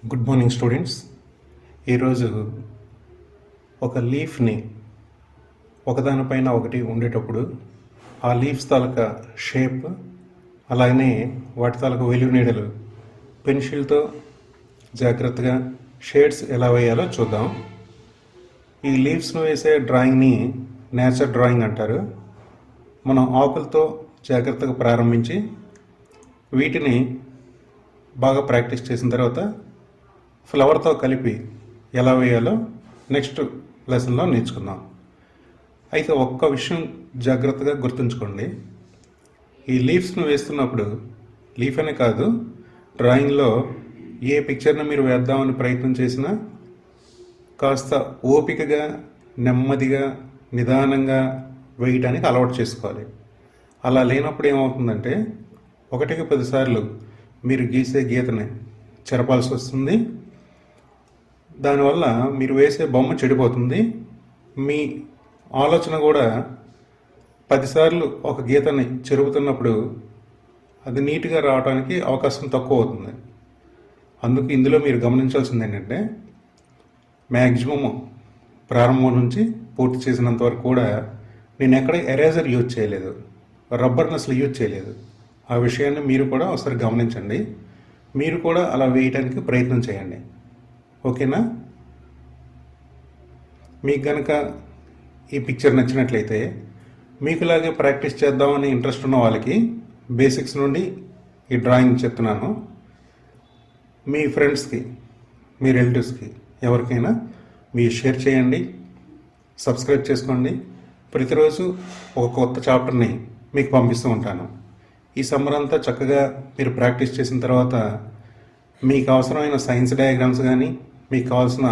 Good morning students. ఈరోజు ఒక లీఫ్ని ఒకదానిపైన ఒకటి ఉండేటప్పుడు ఆ లీఫ్స్ తాలూకా షేప్, అలాగనే వాటి తాలూకా వెలుగు నీడలు పెన్సిల్తో జాగ్రత్తగా షేడ్స్ ఎలా వేయాలో చూద్దాం. ఈ లీవ్స్ను వేసే డ్రాయింగ్ని నేచర్ డ్రాయింగ్ అంటారు. మనం ఆకులతో జాగ్రత్తగా ప్రారంభించి వీటిని బాగా ప్రాక్టీస్ చేసిన తర్వాత ఫ్లవర్తో కలిపి ఎలా వేయాలో నెక్స్ట్ లెసన్లో నేర్చుకుందాం. అయితే ఒక్క విషయం జాగ్రత్తగా గుర్తుంచుకోండి. ఈ లీవ్స్ను వేస్తున్నప్పుడు లీఫ్ అనే కాదు, డ్రాయింగ్లో ఏ పిక్చర్ని మీరు వేద్దామని ప్రయత్నం చేసినా కాస్త ఓపికగా, నెమ్మదిగా, నిదానంగా వేయటానికి అలవాటు చేసుకోవాలి. అలా లేనప్పుడు ఏమవుతుందంటే 1కి 10 సార్లు మీరు గీసే గీతని చెరపాల్సి వస్తుంది. దానివల్ల మీరు వేసే బొమ్మ చెడిపోతుంది. మీ ఆలోచన కూడా 10 సార్లు ఒక గీతని చెరుపుతున్నప్పుడు అది నీట్గా రావడానికి అవకాశం తక్కువ అవుతుంది. అందుకు ఇందులో మీరు గమనించాల్సింది ఏంటంటే, మ్యాక్సిమం ప్రారంభం నుంచి పూర్తి చేసినంత వరకు కూడా నేను ఎక్కడ ఎరేజర్ యూజ్ చేయలేదు, రబ్బర్ని అసలు యూజ్ చేయలేదు. ఆ విషయాన్ని మీరు కూడా ఒకసారి గమనించండి. మీరు కూడా అలా వేయడానికి ప్రయత్నం చేయండి. ఓకేనా? మీకు కనుక ఈ పిక్చర్ నచ్చినట్లయితే మీకులాగే ప్రాక్టీస్ చేద్దామని ఇంట్రెస్ట్ ఉన్న వాళ్ళకి బేసిక్స్ నుండి ఈ డ్రాయింగ్ చెప్తున్నాను. మీ ఫ్రెండ్స్కి, మీ రిలేటివ్స్కి ఎవరికైనా మీరు షేర్ చేయండి, సబ్స్క్రైబ్ చేసుకోండి. ప్రతిరోజు ఒక కొత్త చాప్టర్ని మీకు పంపిస్తూ ఉంటాను. ఈ సమ్మర్ అంతా చక్కగా మీరు ప్రాక్టీస్ చేసిన తర్వాత మీకు అవసరమైన సైన్స్ డయాగ్రామ్స్ కానీ, మీకు కావాల్సిన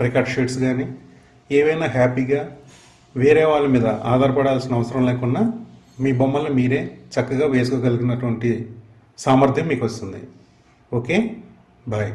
రికార్డ్ షీట్స్ కానీ ఏవైనా హ్యాపీగా వేరే వాళ్ళ మీద ఆధారపడాల్సిన అవసరం లేకుండా మీ బొమ్మల్ని మీరే చక్కగా వేసుకోగలిగినటువంటి సామర్థ్యం మీకు వస్తుంది. Okay, bye.